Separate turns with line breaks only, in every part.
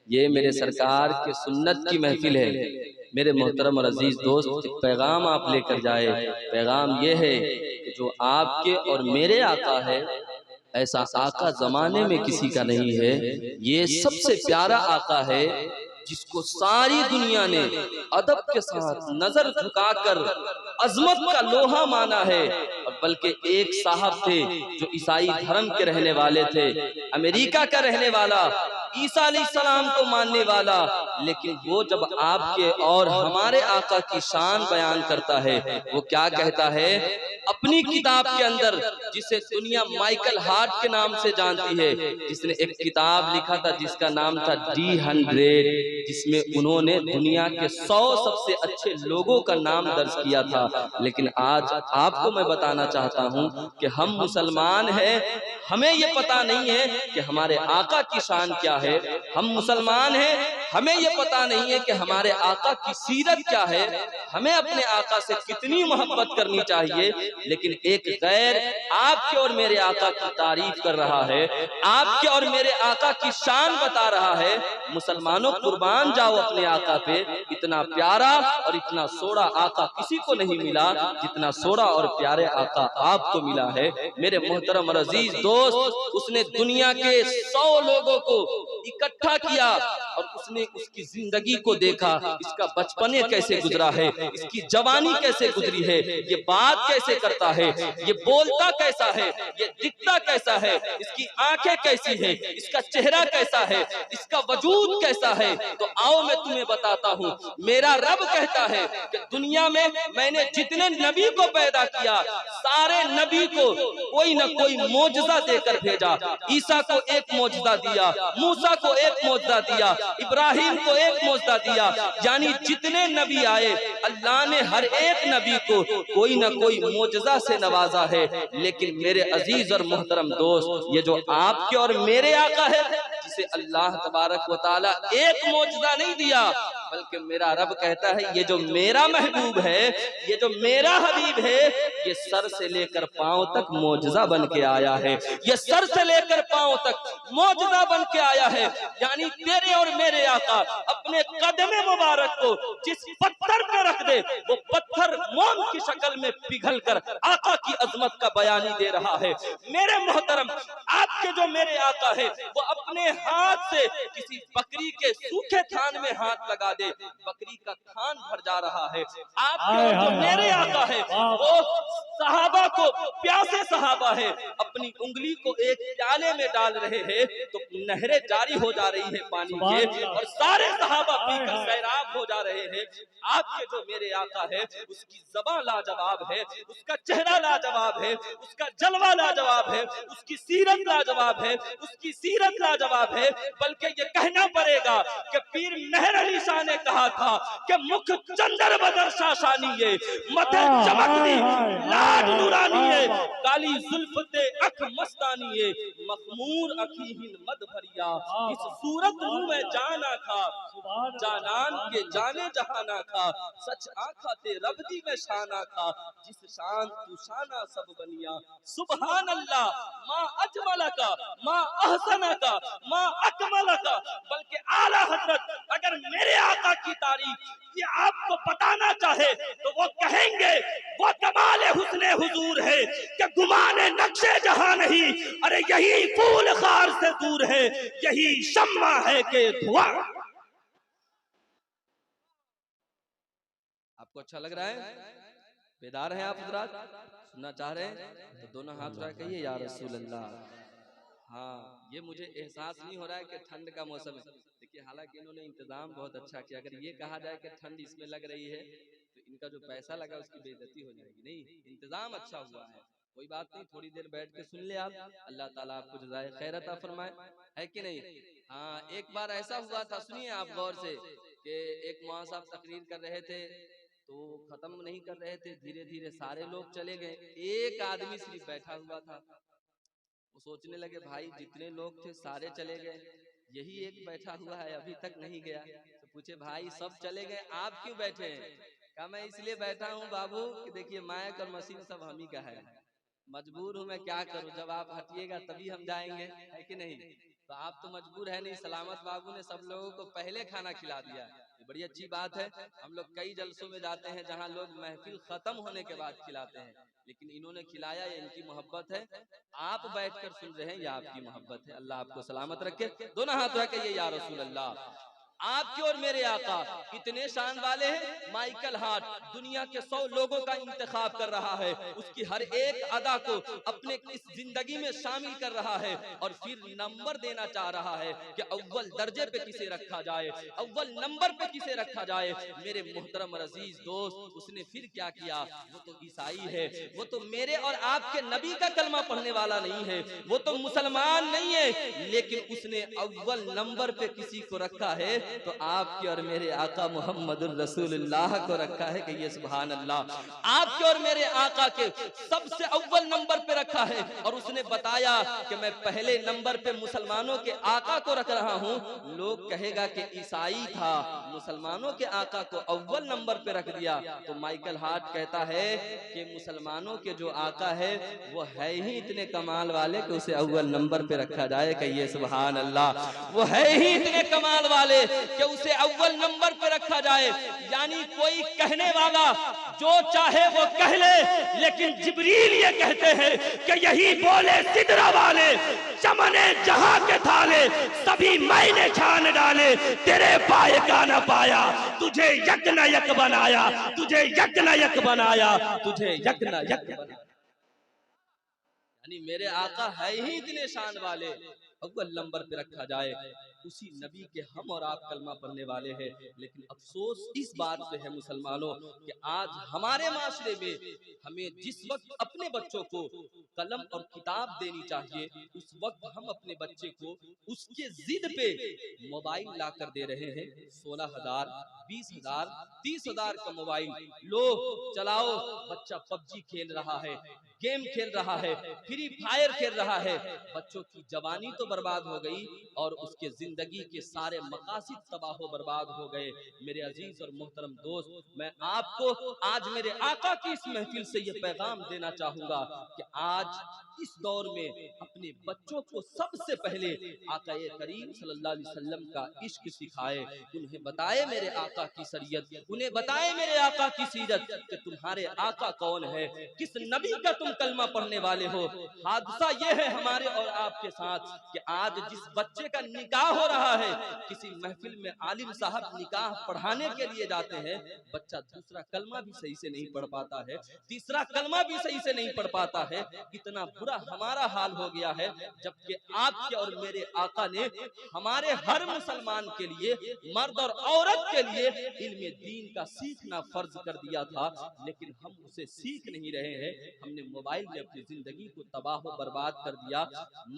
ये मेरे सरकार के सुन्नत की महफिल है। मेरे मोहतरम और अजीज दोस्त, एक पैगाम आप लेकर जाए। पैगाम ये है कि जो आपके और मेरे आका है, ऐसा आका जमाने में किसी का नहीं है। ये सबसे प्यारा आका है जिसको सारी दुनिया ने अदब के साथ नजर झुकाकर अजमत का लोहा माना है। और बल्कि एक साहब थे जो ईसाई धर्म के रहने वाले थे, अमेरिका का रहने वाला, ईसा अलैहिस्सलाम को मानने वाला, लेकिन वो जब आपके और हमारे आका की शान बयान करता है, वो क्या कहता है अपनी किताब के अंदर, जिसे दुनिया माइकल हार्ट के नाम से जानती है, जिसने एक किताब लिखा था जिसका नाम था D100, जिसमें उन्होंने दुनिया के 100 सबसे अच्छे लोगों का नाम दर्ज किया था। लेकिन आज आपको मैं बताना चाहता हूं कि हम मुसलमान हैं, हमें ये पता नहीं है कि हमारे आका की शान क्या है। हम मुसलमान हैं, हमें ये पता नहीं है कि हमारे आका की सीरत क्या है, हमें अपने आका से कितनी मोहब्बत करनी चाहिए। लेकिन एक गैर आपके और मेरे आका की तारीफ कर रहा है, आपके और मेरे आका की शान बता रहा है। मुसलमानों कुर्बान जाओ अपने आका पे। इतना प्यारा और इतना सोड़ा आका किसी को नहीं मिला जितना सोड़ा और प्यारे आका आपको मिला है। मेरे मोहतरम और अजीज दोस्त, उसने दुनिया के 100 लोगों को इकट्ठा किया और उसने उसकी जिंदगी को देखा, इसका बचपने कैसे गुजरा है, इसकी जवानी कैसे गुजरी है, ये बात कैसे करता है, ये बोलता कैसा है, ये दिखता कैसा है, इसकी आंखें कैसी है, इसका चेहरा कैसा है, इसका वजूद कैसा है। तो आओ मैं तुम्हें बताता हूँ। मेरा रब कहता है कि दुनिया में मैंने जितने नबी को पैदा किया, सारे नबी को कोई न कोई मोजज़ा देकर भेजा। ईसा को एक मोजज़ा दिया, मूसा को एक मोजज़ा दिया, इब्राहिम को एक मोजज़ा दिया। यानी जितने नबी आए, अल्लाह ने हर एक नबी को कोई न कोई मोजज़ा से नवाजा है। लेकिन मेरे अजीज और मोहतरम दोस्त, ये जो आपके और मेरे आका है, जिसे अल्लाह तबारक व तआला एक मोजज़ा नहीं दिया, बल्कि मेरा रब कहता है ये जो मेरा महबूब है, ये जो मेरा हबीब है, ये सर से लेकर पांव तक मोजज़ा बन के आया है। ये सर से लेकर पांव तक मोजज़ा बन के आया है। यानी तेरे और मेरे आका अपने कदमे मुबारक को जिस पत्थर पे रख दे, वो पत्थर मोम की शक्ल में पिघल कर आका की अजमत का बयानी दे रहा है। मेरे मोहतरम, आपके जो मेरे आका है, वो अपने हाथ से किसी बकरी के सूखे थान में हाथ लगा दे, बकरी का थान भर जा रहा है। आपके और जो मेरे आका है, वो सहाबा को, प्यासे सहाबा है, अपनी उंगली को एक प्याले में डाल रहे हैं तो नहरें जारी हो जा रही है पानी के, और सारे सहाबा पीकर सैराब हो जा रहे हैं। आपके जो मेरे आका है, उसकी ज़बान लाजवाब है, उसका चेहरा लाजवाब है, उसका जलवा लाजवाब है, उसकी सीरत लाजवाब है, उसकी सीरत लाजवाब है। बल्कि ये कहना पड़ेगा कि पीर मेहर अली शाह ने कहा था कि मुख चंदर बदर शाशानी है, मथे चमकती लाड नूरानी है, काली जुल्फते अख मस्तानी है, मखमूर अखीहिन मद भरिया, इस सूरत में जाना खा, जानान के जाने जहाना खा, सच आखा ते रबदी में शाना खा, जिस शान तू शाना सब बनिया। सुभान अल्लाह, माँ अजमला का, माँ अहसना का, माँ अकमला का। बल्कि आला हजरत अगर मेरे आका की तारीफ ये आपको बताना चाहे तो वो कहेंगे वो कमाले हुस्ने हुजूर है कि गुमाने नक्शे जहां नहीं, अरे यही फूल खार से दूर है, यही शम्मा है के धुआं। आपको अच्छा लग रहा है? बेदार हैं आप हजरात? सुनना चाह रहे हैं तो दोनों हाथ उठा कहिए या रसूल अल्लाह। हाँ, ये मुझे एहसास नहीं हो रहा है कि ठंड का मौसम है। देखिए, हालांकि इन्होंने इंतजाम बहुत अच्छा किया। अगर ये कहा जाए कि ठंड इसमें लग रही है तो इनका जो पैसा लगा उसकी बेइज्जती हो जाएगी। नहीं, इंतजाम अच्छा हुआ है, कोई बात नहीं, थोड़ी देर बैठ के सुन ले आप। अल्लाह ताला आपको जज़ाए खैर अता फरमाए, है कि नहीं? हाँ, एक बार ऐसा हुआ था, सुनिए आप गौर से, कि एक मौलाना साहब तकरीर कर रहे थे तो खत्म नहीं कर रहे थे, धीरे धीरे सारे लोग चले गए, एक आदमी सिर्फ बैठा हुआ था। वो सोचने लगे भाई जितने लोग थे सारे चले गए, यही एक बैठा हुआ है अभी तक नहीं गया। तो पूछे भाई सब चले गए, आप क्यों बैठे हैं? कहा मैं इसलिए बैठा हूँ बाबू कि देखिए माइक और मशीन सब हम ही का है, मजबूर हूँ मैं, क्या करूँ, जब आप हटिएगा तभी हम जाएंगे, है कि नहीं? तो आप तो मजबूर है नहीं, सलामत बाबू ने सब लोगों को पहले खाना खिला दिया, ये बड़ी अच्छी बात है। हम लोग कई जलसों में जाते हैं जहां लोग महफिल खत्म होने के बाद खिलाते हैं, लेकिन इन्होंने खिलाया, ये इनकी मोहब्बत है। आप बैठकर सुन रहे हैं, ये आपकी मोहब्बत है। अल्लाह आपको सलामत रखे। दोनों हाथ रख के ये या रसूल अल्लाह। आपके और मेरे आका कितने शान वाले हैं। माइकल हार्ट दुनिया के 100 लोगों का इंतखाब कर रहा है, उसकी हर एक अदा को अपने इस जिंदगी में शामिल कर रहा है और फिर नंबर देना चाह रहा है कि अव्वल दर्जे पे किसे रखा जाए, अव्वल नंबर पे किसे रखा जाए। मेरे मोहतरम और अजीज दोस्त, उसने फिर क्या किया? वो तो ईसाई है, वो तो मेरे और आपके नबी का कलमा पढ़ने वाला नहीं है, वो तो मुसलमान नहीं है, लेकिन उसने अव्वल नंबर पे किसी को रखा है तो आपके और मेरे आका मोहम्मदुर रसूलुल्लाह को रखा है। कि ये सुभान अल्लाह, आपके और मेरे आका के सबसे अव्वल नंबर पे रखा है। और उसने बताया कि मैं पहले नंबर पे मुसलमानों के आका को रख रहा हूँ। लोग कहेगा कि ईसाई था, मुसलमानों के आका को अव्वल नंबर पे रख दिया। तो माइकल हार्ट कहता है कि मुसलमानों के जो आका है वो है ही इतने कमाल वाले कि उसे अव्वल नंबर पे रखा जाए। कि ये सुभान अल्लाह, वो है ही इतने कमाल वाले कि उसे अव्वल नंबर पे रखा जाए। यानी कोई कहने वाला जो चाहे वो कह ले, लेकिन जिब्रील ये कहते हैं कि यही बोले सिदरा वाले, चमने जहां के थाले सभी मैंने छान डाले, तेरे पाए का न पाया, तुझे यक न यक बनाया, तुझे यक न यक बनाया, तुझे यक न यक बनाया। यानी मेरे आका है ही इतने शान वाले, अव्वल नंबर पे रखा जाए। उसी नबी के हम और आप कलमा पढ़ने वाले हैं, लेकिन अफसोस इस बात पे है मुसलमानों कि आज हमारे माशरे में हमें जिस वक्त अपने बच्चों को कलम और किताब देनी चाहिए, उस वक्त हम अपने बच्चे को उसके जिद पे मोबाइल ला कर दे रहे हैं। 16,000, 20,000, 30,000 का मोबाइल लो, चलाओ। बच्चा पबजी खेल रहा है, गेम खेल रहा है, फ्री फायर खेल रहा है। बच्चों की जवानी तो बर्बाद हो गई और उसके जिंदगी के सारे मकासिद तबाह बर्बाद हो गए। मेरे अजीज और मोहतरम दोस्त, मैं आपको आज मेरे आका की इस महफिल से ये पैगाम देना चाहूंगा कि आज इस दौर में अपने बच्चों को सबसे पहले आका करीम सल्लल्लाहु अलैहि वसल्लम का इश्क सिखाए। उन्हें बताए मेरे आका की शरीयत, उन्हें बताए मेरे आका की सीरत कि तुम्हारे आका कौन है, किस नबी का तुम कलमा पढ़ने वाले हो। हादसा ये है हमारे और आपके साथ कि आज जिस बच्चे का निकाह हो रहा है, किसी महफिल में आलिम साहब निकाह पढ़ाने के लिए जाते हैं, बच्चा दूसरा कलमा भी सही से नहीं पढ़ पाता है, तीसरा कलमा भी सही से नहीं पढ़ पाता है। इतना बुरा हमारा हाल हो गया है, जबकि आपके और मेरे आका ने हमारे हर मुसलमान के लिए, मर्द और औरत के लिए इल्म दीन का सीखना फर्ज कर दिया था, लेकिन हम उसे सीख नहीं रहे हैं। हमने मोबाइल में अपनी जिंदगी को तबाह बर्बाद कर दिया।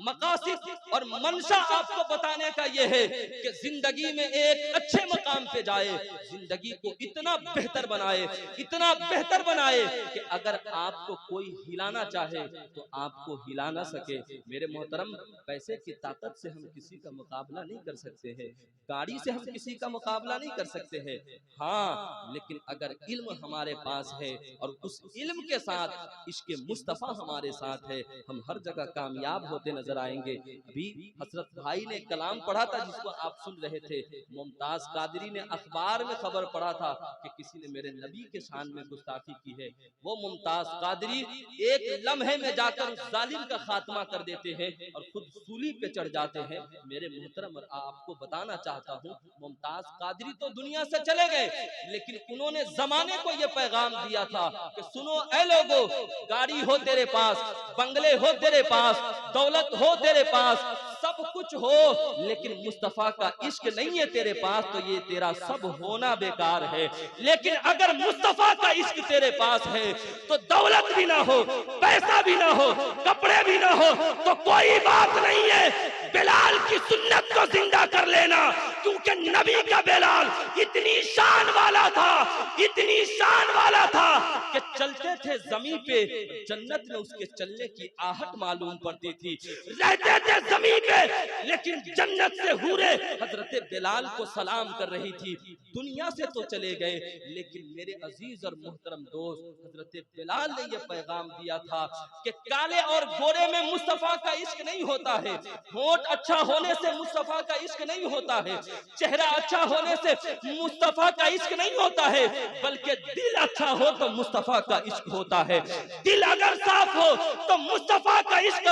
मकासिद और मंशा आपको बताने का यह है कि जिंदगी में एक अच्छे मकाम पे जाए, जिंदगी को इतना बेहतर बनाए, इतना बेहतर बनाए कि अगर आपको कोई हिलाना चाहे तो आपको हिला ना सके। मेरे मोहतरम, पैसे की ताकत से हम किसी का मुकाबला नहीं कर सकते हैं, गाड़ी से हम किसी का मुकाबला नहीं कर सकते हैं। हाँ, लेकिन अगर इल्म हमारे पास है और उस इल्म के साथ इश्क मुस्तफा हमारे साथ है, हम हर जगह कामयाब होते नजर आएंगे। अभी हजरत भाई ने कलाम पढ़ा था जिसको आप सुन रहे थे। मुमताज कादरी ने अखबार में खबर पढ़ा था कि किसी ने मेरे नबी के शान में गुस्ताखी की है। वो मुमताज कादरी एक लम्हे में जाकर उस जालिम का खात्मा कर देते हैं और खुद सूली पे चढ़ जाते हैं। मेरे मोहतरम, और आपको बताना चाहता हूँ, मुमताज कादरी तो दुनिया से चले गए, लेकिन उन्होंने जमाने को यह पैगाम दिया था कि सुनो ऐ लोगो, गाड़ी हो तेरे पास, बंगले हो तेरे पास, दौलत हो तेरे पास, सब कुछ हो, लेकिन मुस्तफा का इश्क नहीं है तेरे पास, तो ये तेरा सब होना बेकार है। लेकिन अगर मुस्तफा का इश्क तेरे पास है तो दौलत भी ना हो, पैसा भी ना हो, कपड़े भी ना हो, तो कोई बात नहीं है, बिलाल की सुन्नत को जिंदा कर लेना, क्योंकि कि नबी का बिलाल इतनी शान वाला था, इतनी शान वाला था कि चलते थे जमीन पे, जन्नत में उसके चलने की आहट मालूम पड़ती थी। रहते थे जमीन पे, लेकिन जन्नत से हूरे हजरत बिलाल को सलाम कर रही थी। दुनिया से तो चले गए, लेकिन मेरे अजीज और मुहतरम दोस्त, हजरत बिलाल ने यह पैगाम दिया था कि काले और गोरे में मुस्तफा का इश्क नहीं होता है, होंठ अच्छा होने से मुस्तफा का इश्क नहीं होता है, चेहरा अच्छा होने से मुस्तफा का इश्क नहीं होता है, बल्कि दिल अच्छा हो तो मुस्तफा का इश्क होता है। दिल अगर साफ हो तो मुस्तफा का इश्क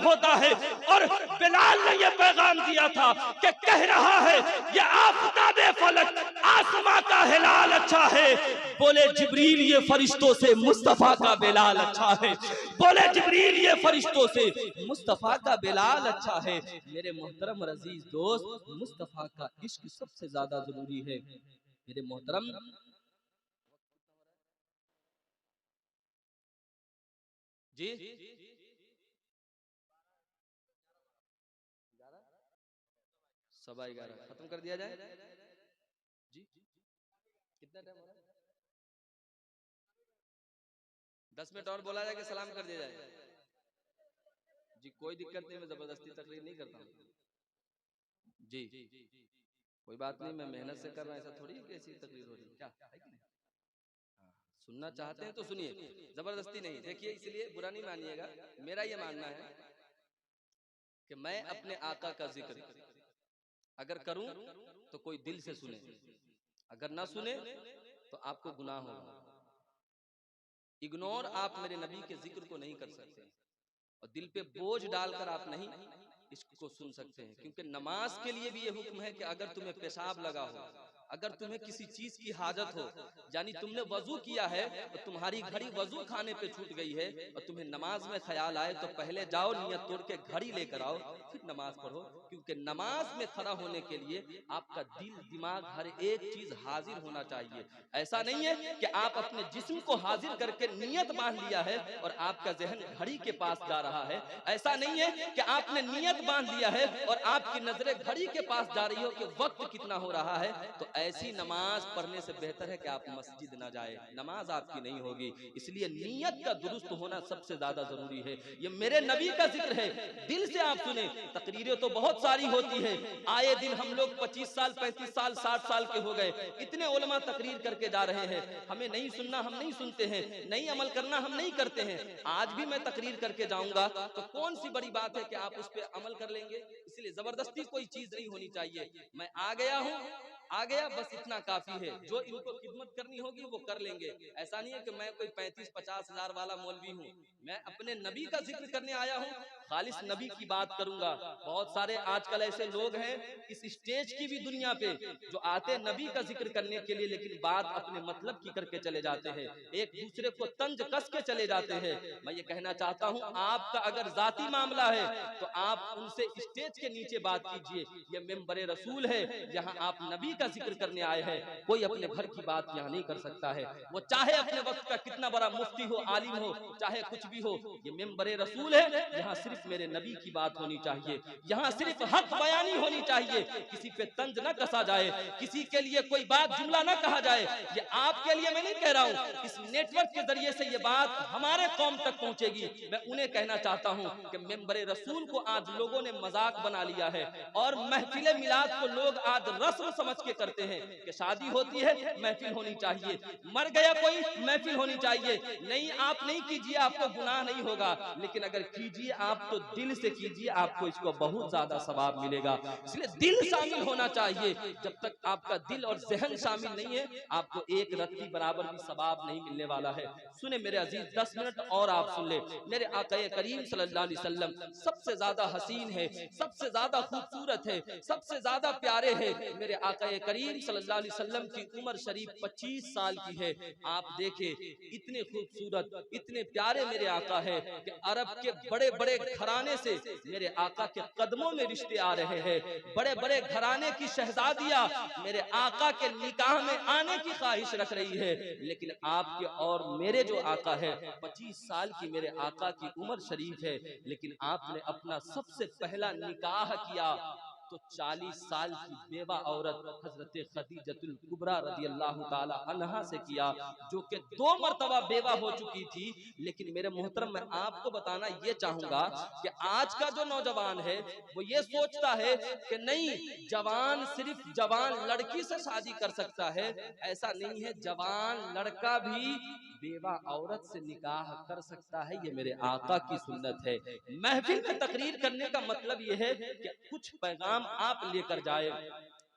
होता है। और बिलाल ने यह पैगाम दिया था कि कह रहा है ये आफताबे फलक आसमां का हिलाल अच्छा है, बोले जिब्रील ये फरिश्तों से मुस्तफा का बिलाल अच्छा है, बोले जिब्रील ये फरिश्तों से मुस्तफा का बिलाल अच्छा है। मेरे मोहतरम और अजीज दोस्त, मुस्तफा का इश्क सबसे ज्यादा जरूरी है। मेरे मोहतरम जी 11:15 खत्म कर दिया जाए जी। कितना टाइम हो रहा है? 10 मिनट और बोला जाए कि सलाम कर दिया जाए जी। कोई दिक्कत नहीं, मैं जबरदस्ती तकरीर नहीं करता हूँ जी। कोई बात नहीं, मैं मेहनत से कर रहा हूँ, ऐसा थोड़ी है कि ऐसी तकरीर हो रही है, क्या है कि नहीं? हाँ, सुनना चाहते हैं तो सुनिए, जबरदस्ती नहीं। देखिए, इसलिए बुरा नहीं मानिएगा, मेरा ये मानना है कि मैं अपने आका का जिक्र अगर करूं तो कोई दिल से सुने, अगर ना सुने तो आपको गुनाह होगा। इग्नोर आप मेरे नबी के जिक्र को नहीं कर सकते, और दिल पे बोझ डालकर आप नहीं इसको सुन सकते हैं। क्योंकि नमाज के लिए भी ये हुक्म है कि अगर तुम्हें पेशाब लगा हो, अगर तुम्हें किसी चीज की हाजत हो, यानी तुमने वजू किया है और तुम्हारी घड़ी वजू खाने पे छूट गई है, और तुम्हें नमाज में ख्याल आए, तो पहले जाओ नियत तोड़ के घड़ी लेकर आओ, फिर नमाज पढ़ो। क्योंकि नमाज में खड़ा होने के लिए आपका दिल दिमाग हर एक चीज हाजिर होना चाहिए। ऐसा नहीं है कि आप अपने जिस्म को हाजिर करके नियत बांध लिया है और आपका जहन घड़ी के पास जा रहा है। ऐसा नहीं है कि आपने नियत बांध लिया है और आपकी नजरें घड़ी के पास जा रही हो कि वक्त कितना हो रहा है। तो ऐसी नमाज पढ़ने से बेहतर है कि आप मस्जिद ना जाए, नमाज आपकी नहीं होगी। इसलिए नियत का दुरुस्त होना सबसे ज्यादा जरूरी है। ये मेरे नबी का जिक्र है, दिल से आप सुने। तकरीरें तो बहुत सारी होती है, आए दिन हम लोग 25 साल 35 साल 60 साल के हो गए, इतने उलमा तकरीर करके जा रहे हैं। हमें नहीं सुनना, हम नहीं सुनते हैं, नहीं अमल करना हम नहीं करते हैं। आज भी मैं तकरीर करके जाऊंगा तो कौन सी बड़ी बात है कि आप उस पर अमल कर लेंगे। इसलिए जबरदस्ती कोई चीज नहीं होनी चाहिए। मैं आ गया हूँ, आ गया, बस इतना काफी है। जो इनको खिदमत करनी होगी वो कर लेंगे। ऐसा नहीं है कि मैं कोई 35-50 हजार वाला मौलवी हूँ। मैं अपने नबी का जिक्र करने आया हूँ, खालिस नबी की बात करूंगा। बहुत सारे आजकल ऐसे लोग हैं इस स्टेज की भी दुनिया पे जो आते नबी का जिक्र करने के लिए, लेकिन बात अपने मतलब की करके चले जाते हैं, एक दूसरे को तंज कस के चले जाते हैं। मैं ये कहना चाहता हूँ, आपका अगर जाती मामला है तो आप उनसे स्टेज के नीचे बात कीजिए। ये मेंबरे रसूल है, यहाँ आप नबी का जिक्र करने आए हैं। कोई अपने घर की बात यहाँ नहीं कर सकता है, वो चाहे अपने वक्त का कितना बड़ा मुफ्ती हो, आलिम हो, चाहे कुछ भी हो। ये मेंबरे रसूल है, यहाँ सिर्फ मेरे नबी की बात होनी चाहिए, यहाँ सिर्फ हक बयानी होनी चाहिए। किसी पे तंज न कसा जाए, किसी के लिए कोई बात जुमला न कहा जाए। ये आपके लिए मैं नहीं कह रहा हूँ, इस नेटवर्क के जरिए से ये बात हमारे कौम तक पहुंचेगी। मैं उन्हें कहना चाहता हूँ कि मेंबरे रसूल को आज लोगों ने मजाक बना लिया है, और महफिल मिलाद को लोग आज रस्म समझ के करते हैं कि शादी होती है महफिल होनी चाहिए, मर गया कोई महफिल होनी चाहिए। नहीं, आप नहीं कीजिए, आपको गुनाह नहीं होगा, लेकिन अगर कीजिए आप तो दिल से कीजिए, आपको इसको बहुत ज्यादा सवाब मिलेगा। इसलिए दिल शामिल होना चाहिए। जब तक आपका दिल और जहन शामिल नहीं है, आपको एक रत्ती बराबर भी सवाब नहीं मिलने वाला है। सुने मेरे अजीज, 10 मिनट और आप सुन ले। मेरे आका करीम सल्लल्लाहु अलैहि वसल्लम सबसे ज्यादा हसीन है, सबसे ज्यादा खूबसूरत है, सबसे ज्यादा प्यारे हैं। मेरे आका करीम सल्लल्लाहु अलैहि वसल्लम की उम्र शरीफ 25 साल की है। आप देखे, इतने खूबसूरत, इतने प्यारे मेरे आका है कि अरब के बड़े बड़े घराने से मेरे आका के कदमों में रिश्ते आ रहे हैं। बड़े बड़े घराने की शहजादियां मेरे आका के निकाह में आने की ख्वाहिश रख रही है, लेकिन आपके और मेरे जो आका है 25 साल की मेरे आका की उम्र शरीफ है, लेकिन आपने अपना सबसे पहला निकाह किया तो 40 साल की बेवा औरत हजरत खदीजतुल कुबरा रदियल्लाहु ताला अन्हा से किया, जो कि 2 मरतबा बेवा हो चुकी थी। लेकिन मेरे मोहतरम, मैं आपको बताना ये चाहूंगा कि आज का जो नौजवान है वो ये सोचता है कि नहीं, जवान सिर्फ जवान लड़की से शादी कर सकता है। ऐसा नहीं है, जवान लड़का भी बेवा औरत से निकाह कर सकता है। ये मेरे आका की सुन्नत है। महफिल में तकरीर करने का मतलब ये है कि कुछ पैगाम आप लेकर जाए।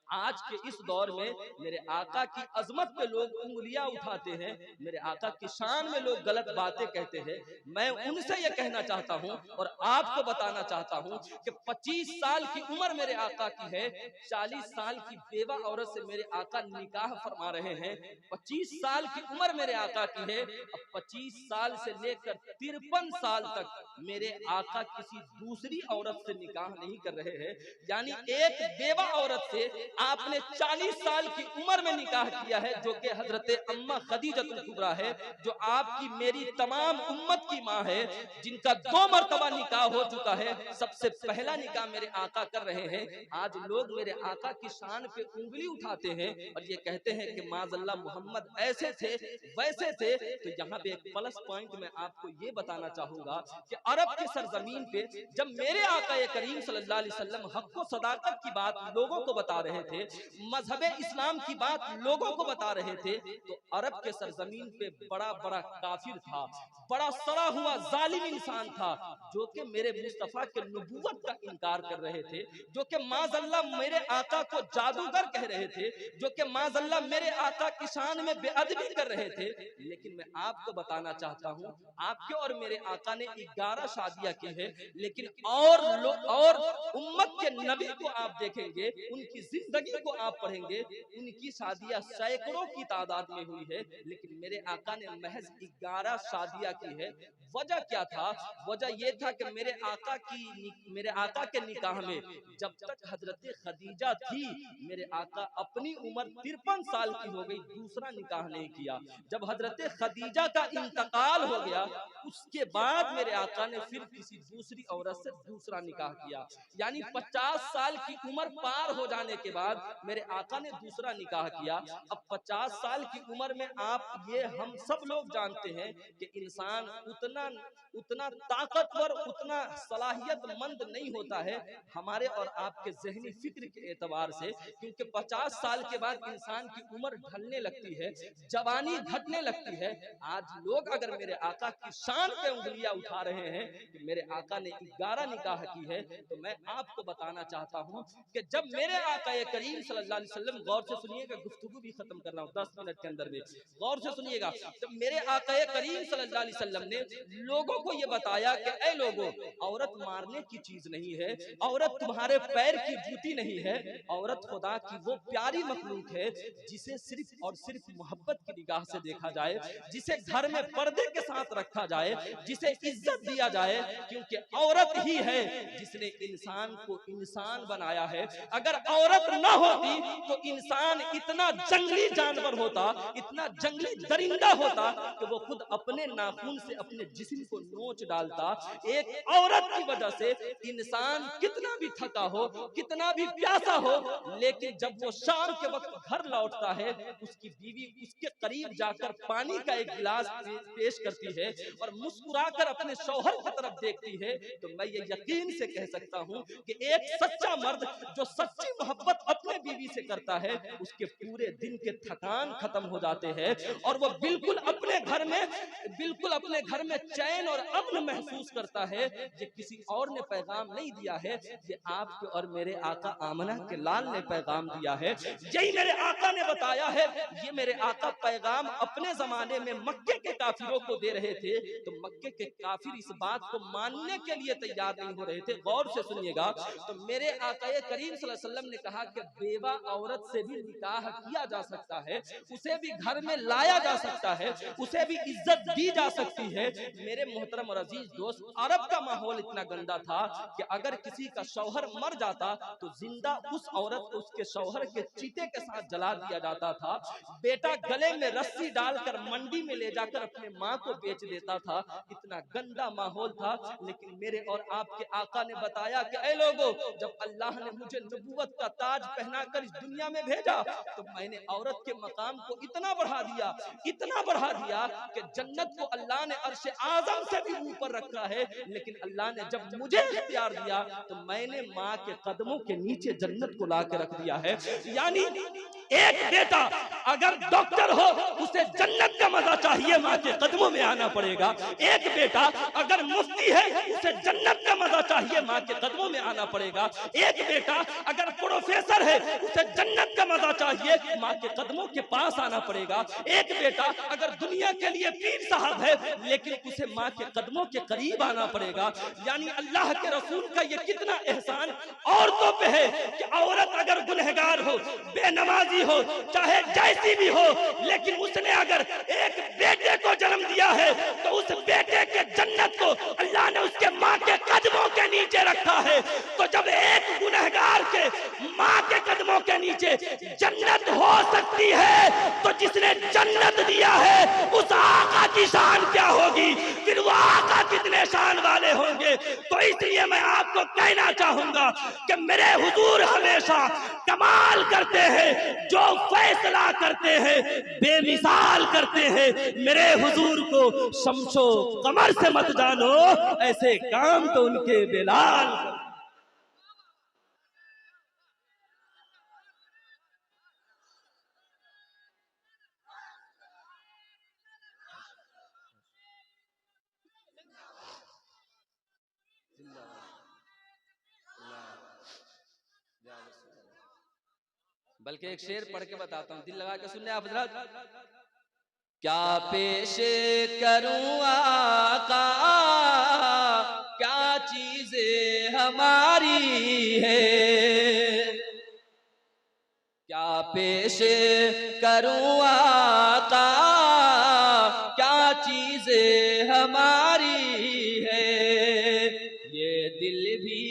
आज के इस दौर में मेरे आका की अजमत पे लोग उंगलियां उठाते हैं, मेरे आका की शान में लोग गलत बातें कहते हैं। मैं उनसे यह कहना चाहता हूं और आपको बताना चाहता हूं कि 25 साल की उम्र मेरे आका की है, 40 साल की बेवा औरत से मेरे आका निकाह फरमा रहे हैं। 25 साल की उम्र मेरे आका की है, अब 25 साल से लेकर 53 साल तक मेरे आका किसी दूसरी औरत से निकाह नहीं कर रहे हैं। यानी एक बेवा औरत से आपने 40 साल की उम्र में निकाह किया है, जो कि हजरत अम्मा खदीजतुल कुबरा है, जो आपकी मेरी तमाम उम्मत की माँ है, जिनका 2 मरतबा निकाह हो चुका है। सबसे पहला निकाह मेरे आका कर रहे हैं। आज लोग मेरे आका की शान पे उंगली उठाते हैं और ये कहते हैं कि माज़अल्लाह मोहम्मद ऐसे थे वैसे थे। तो यहाँ पे एक प्लस पॉइंट मैं आपको ये बताना चाहूंगा कि अरब की सरजमीन पे जब मेरे आका करीम सल्लल्लाहु अलैहि वसल्लम हक व सदाकत की बात लोगों को बता रहे थे, मजहब इस्लाम की बात लोगों को बता रहे थे, तो अरब के सरजमीन पे बड़ा बड़ा काफिर था, बड़ा सड़ा हुआ जालिम इंसान था, जो कि मेरे मुस्तफा के नबूवत का इनकार कर रहे थे, जो कि माज़अल्लाह मेरे आका को जादूगर कह रहे थे, जो कि माज़अल्लाह मेरे आका की शान में बेअदबी कर रहे थे। लेकिन मैं आपको बताना चाहता हूँ, आपके और मेरे आका ने 11 शादियां की है, लेकिन और उम्मत के नबी को आप देखेंगे, उनकी जिंदगी को आप पढ़ेंगे, उनकी शादियां सैकड़ों की तादाद में हुई है, लेकिन मेरे आका ने महज 11 शादियां की है। वजह क्या था? वजह यह था कि मेरे आका के निकाह में जब तक हजरत खदीजा थी, मेरे आका अपनी उम्र 53 साल की हो गई, दूसरा निकाह नहीं किया। जब हजरत खदीजा का इंतकाल हो गया, उसके बाद मेरे आका ने फिर किसी दूसरी औरत से दूसरा निकाह किया। यानी 50 साल की उम्र पार हो जाने के बाद मेरे आका ने दूसरा निकाह किया। अब 50 साल की उम्र में हम सब लोग जानते हैं कि इंसान उतना ताकतवर, उतना सलाहियतमंद नहीं होता है हमारे और आपके ज़हनी फिक्र के एतबार से, क्योंकि 50 साल के बाद इंसान की उम्र ढलने लगती है, जवानी घटने लगती है। आज लोग अगर मेरे आका की शान पे उंगलियां उठा रहे हैं कि मेरे आका ने 11 निकाह की है, तो मैं आपको बताना चाहता हूं कि जब मेरे आका करीम सल्लल्लाहु अलैहि वसल्लम, गौर से सुनिएगा, गुफ्तगू भी खत्म कर रहा हूं 10 मिनट के अंदर में, गौर से सुनिएगा। जब मेरे आका करीम सल्लल्लाहु अलैहि वसल्लम ने लोगों को ये बताया कि ऐ लोगों, औरत मारने की चीज नहीं है, औरत तुम्हारे पैर की जूती नहीं है, औरत खुदा की वो प्यारी मखलूक है जिसे सिर्फ और सिर्फ मोहब्बत की निगाह से देखा जाए, जिसे घर में पर्दे के साथ रखा जाए, जिसे इज्जत दिया जाए, क्योंकि औरत ही है जिसने इंसान को इंसान बनाया है। अगर औरत न होती तो इंसान इतना जंगली जानवर होता, इतना जंगली दरिंदा होता कि वो खुद अपने नाखून से अपने जिस्म को नोच डालता। एक औरत की वजह से इंसान कितना भी थका हो, कितना भी प्यासा हो, लेकिन जब वो शाम के वक्त घर लौटता है, उसकी बीवी उसके करीब जाकर पानी का एक गिलास पेश करती है और मुस्कुराकर अपने शौहर की तरफ देखती है, तो मैं ये यकीन से कह सकता हूँ कि एक सच्चा मर्द जो सच्ची मोहब्बत अपने बीवी से करता है, उसके पूरे दिन के थकान खत्म हो जाते हैं और वो बिल्कुल अपने घर में चैन और अमन महसूस करता है। ये किसी और ने पैगाम नहीं दिया है, ये आपके और मेरे आका आमना के लाल ने पैगाम दिया है, यही मेरे आका ने बताया है। ये मेरे आका पैगाम अपने जमाने में मक्के के काफिरों को दे रहे थे, तो मक्के के काफिर इस बात को मानने के लिए तैयार नहीं हो रहे थे। गौर से सुनिएगा, तो मेरे आका करीम सल्लल्लाहु अलैहि वसल्लम ने कहा कि बेवा औरत से भी निकाह किया जा सकता है, उसे भी घर में लाया जा सकता है, उसे भी इज्जत दी जा सकती सकती है। मेरे मोहतरम और अजीज दोस्त, अरब का माहौल इतना गंदा था कि अगर किसी का शौहर मर जाता तो जिंदा उस औरत को उसके शौहर के चीते के साथ जला दिया जाता था। बेटा गले में रस्सी डालकर मंडी में ले जाकर अपने माँ को बेच देता था। इतना गंदा माहौल था। लेकिन मेरे और आपके आका ने बताया कि ऐ लोगों, जब अल्लाह ने मुझे नबूवत का ताज पहनाकर इस दुनिया में भेजा तो मैंने औरत के मकाम को इतना बढ़ा दिया कि जन्नत को अल्लाह ने अर्श आजम से भी ऊपर रखा है। लेकिन अल्लाह ने जब मुझे इख्तियार दिया तो मैंने माँ के कदमों के नीचे जन्नत को ला के रख दिया है। यानी एक बेटा अगर डॉक्टर हो उसे जन्नत का मजा चाहिए, माँ के कदमों में आना पड़ेगा। एक बेटा अगर मुफ्ती है उसे जन्नत का मजा चाहिए, माँ के कदमों में आना पड़ेगा। एक बेटा अगर प्रोफेसर है उसे जन्नत का मजा चाहिए, माँ के कदमों के पास आना पड़ेगा। एक बेटा अगर दुनिया के लिए पीर साहब है लेकिन उसे माँ के कदमों के करीब आना पड़ेगा। यानी अल्लाह के रसूल का ये कितना एहसान औरतों पे है कि औरत अगर गुनहगार हो, बेनमाजी हो, चाहे जैसी भी हो, लेकिन उसने अगर एक बेटे को जन्म दिया है तो उस बेटे के जन्नत को अल्लाह ने उसके माँ के कदमों के नीचे रखा है। तो जब एक गुनहगार के माँ के कदमों के नीचे जन्नत हो सकती है तो जिसने जन्नत दिया है उस आका की शान क्या होगी, फिर वो आका कितने शान वाले होंगे। तो इसलिए मैं आपको कहना चाहूंगा कि मेरे हुजूर हमेशा कमाल करते हैं, जो फैसला करते हैं बेमिसाल करते हैं। मेरे हुजूर को शमशो कमर से मत जानो, ऐसे काम तो उनके बिलाल। बल्कि एक शेर पढ़ के बताता हूँ, दिल लगा के सुनने आप हजरत। क्या पेश करूं आका, क्या चीजें हमारी है, क्या पेश करूं आका, क्या चीजें हमारी है। ये दिल भी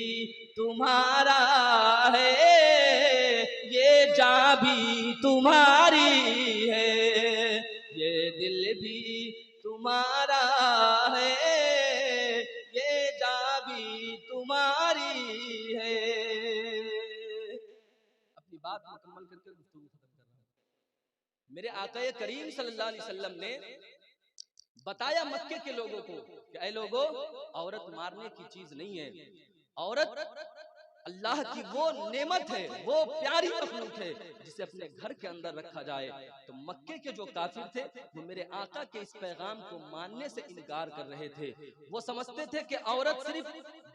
तुम्हारा है, ये जान भी तुम्हारी है। ये दिल भी तुम्हारा है, ये जान भी तुम्हारी है। अपनी बात मुकम्मल करके गुफ्तगू खत्म कर रहा हूं। मेरे आका करीम सल्लल्लाहु अलैहि वसल्लम ने बताया मक्के के लोगों को कि ऐ लोगों, औरत मारने की चीज नहीं है। औरत अल्लाह की वो नेमत है, वो प्यारी मखलूक है जिसे अपने घर के अंदर रखा जाए। तो मक्के के जो काफिर थे वो मेरे आका के इस पैगाम को मानने से इनकार कर रहे थे। वो समझते थे कि औरत सिर्फ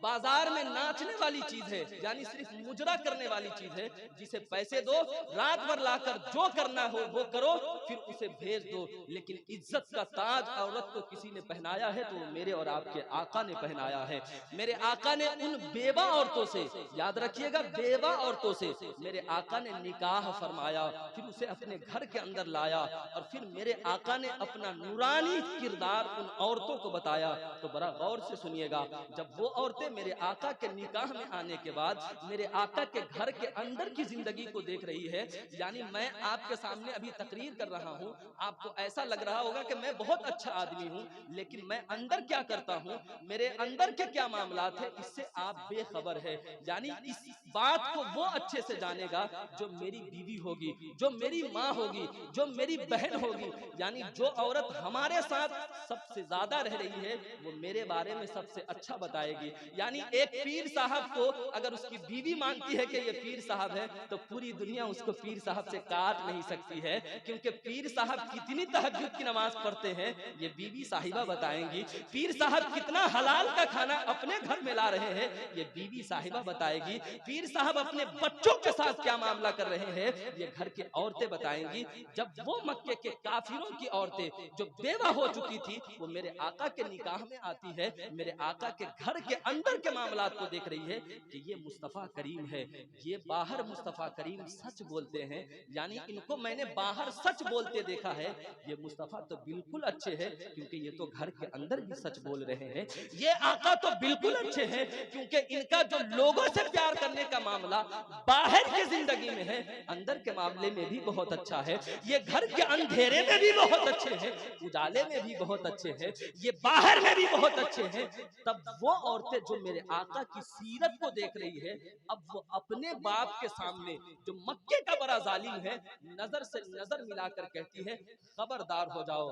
बाजार में नाचने वाली चीज है, यानी सिर्फ मुजरा करने वाली चीज है, जिसे पैसे दो, रात भर लाकर जो करना हो वो करो, फिर उसे भेज दो। लेकिन इज्जत का ताज औरत को किसी ने पहनाया है तो मेरे और आपके आका ने पहनाया है। मेरे आका ने उन बेवा औरतों से, याद रखिएगा, बेवा औरतों से मेरे आका ने निकाह फरमाया, फिर उसे अपने घर के अंदर लाया और फिर मेरे आका ने अपना नूरानी किरदार उन औरतों को बताया। तो बड़ा गौर से सुनिएगा, जब वो औरतें मेरे आका के निकाह में आने के बाद मेरे आका के घर के अंदर की जिंदगी को देख रही है, यानी मैं आपके सामने अभी तकरीर कर रहा हूँ, आपको ऐसा लग रहा होगा कि मैं बहुत अच्छा आदमी हूँ, लेकिन मैं अंदर क्या करता हूँ, मेरे अंदर के क्या मामलात है, इससे आप बेखबर है। यानी इस बात को वो अच्छे से जानेगा जो मेरी बीवी होगी, जो मेरी माँ होगी, जो मेरी बहन होगी। यानी जो औरत हमारे साथ सबसे ज्यादा रह रही है वो मेरे बारे में सबसे अच्छा बताएगी। यानी एक पीर साहब को अगर उसकी बीवी मानती है कि ये पीर साहब है तो पूरी दुनिया उसको पीर साहब से काट नहीं सकती है, क्योंकि पीर साहब कितनी तहज्जुद की नमाज पढ़ते हैं ये बीवी साहिबा बताएंगी। पीर साहब कितना हलाल का खाना अपने घर में ला रहे हैं ये बीवी साहिबा बताएगी। पीर साहब अपने बच्चों के साथ क्या मामला कर रहे हैं ये घर के औरतें बताएंगी। जब वो मक्के के काफिरों की औरतें जो बेवा हो चुकी थी वो मेरे आका के निकाह में आती है, मेरे आका के घर के अंदर अंदर के मामलात को देख रही है कि ये मुस्तफ़ा करीम है, ये बाहर मुस्तफ़ा करीम सच बोलते हैं, यानी इनको मैंने बाहर सच बोलते देखा है, ये मुस्तफ़ा तो बिल्कुल अच्छे हैं क्योंकि ये तो घर के अंदर भी सच बोल रहे हैं, ये आका तो बिल्कुल अच्छे हैं क्योंकि इनका जो लोगों से प्यार करने का मामला बाहर की जिंदगी में है, अंदर के मामले में भी बहुत अच्छा है, ये घर के अंधेरे में भी बहुत अच्छे हैं, उजाले में भी बहुत अच्छे हैं, ये बाहर में भी बहुत अच्छे हैं। तब वो औरतें जो मेरे आका की सीरत को देख रही है, अब वो अपने बाप के सामने जो मक्के का बड़ा जालिम है, नजर से नजर मिलाकर कहती है खबरदार हो जाओ,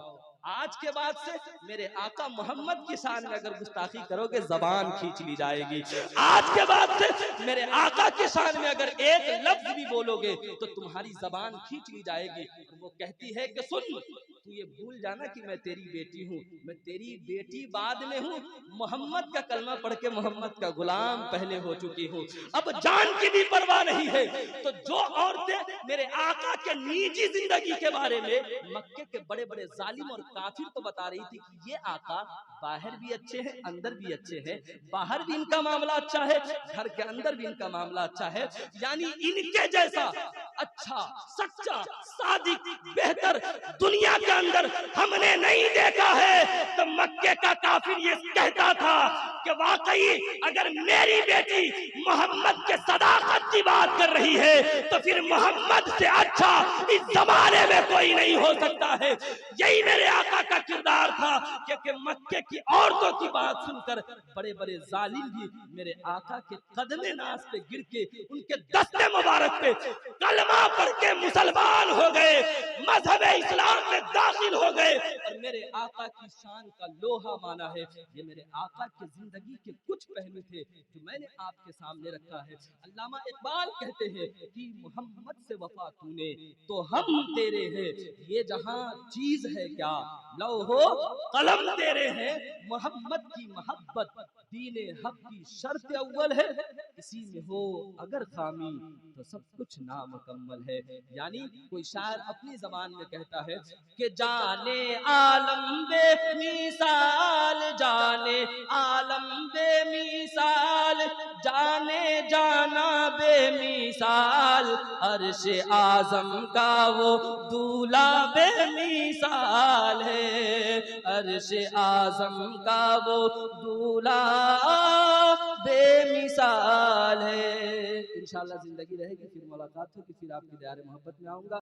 आज के बाद से मेरे आका मोहम्मद की शान में अगर गुस्ताखी करोगे जबान खींच ली जाएगी, आज के बाद से मेरे आका की शान में अगर एक लफ्ज भी बोलोगे तो तुम्हारी जबान खींच ली जाएगी। वो कहती है कि सुन, तू ये भूल जाना कि मैं तेरी बेटी हूँ, मैं तेरी बेटी बाद में हूँ, मोहम्मद का कलमा पढ़ के मोहम्मद का गुलाम पहले हो चुकी हूँ, अब जान की भी परवाह नहीं है। तो जो औरतें मेरे आका के निजी जिंदगी के बारे में मक्के के बड़े बड़े जालिम और काफिर को बता रही थी कि ये आका बाहर भी अच्छे हैं, अंदर भी अच्छे हैं, बाहर भी इनका मामला अच्छा है, घर के अंदर भी इनका मामला अच्छा है, यानी इनके जैसा अच्छा, सच्चा, सादिक, बेहतर दुनिया के अंदर हमने नहीं देखा है। तो मक्के का काफिर ये कहता था कि वाकई अगर मेरी बेटी मोहम्मद के सदाकत की बात कर रही है तो फिर मोहम्मद से अच्छा इस जमाने में कोई नहीं हो सकता है। यही मेरे आका का किरदार था कि मक्के की औरतों की बात सुनकर बड़े बड़े जालिम भी मेरे आका के कदमे नाज पे गिर के उनके दस्ते मुबारक पे कलमा पढ़ के मुसलमान हो गए, मजहब इस्लाम में दाखिल हो गए और मेरे आका की शान का लोहा माना है। ये मेरे आका की जिंदगी के कुछ पहलू थे जो मैंने आपके सामने रखा है। अल्लामा इकबाल कहते हैं कि मोहम्मद से वफा तूने तो हम तेरे हैं, ये जहां चीज है क्या लौहो कलम तेरे हैं, मोहम्मद की मोहब्बत दीने हक की शर्त अव्वल है, इसी में हो अगर खामी तो सब कुछ नामुकम्मल है। यानी कोई शायर अपनी जबान में कहता है कि जाने आलम बे मिसाल, जाने आलम बे मिसाल, जाने जाना बे मिसाल, अर्श आजम का वो दूल्हा बे मिसाल है, अर्श आजम का वो दूल्हा बेमिसाल है। इंशाअल्लाह जिंदगी रहेगी फिर मुलाकात होगी, फिर आपकी दायरे मोहब्बत में आऊंगा।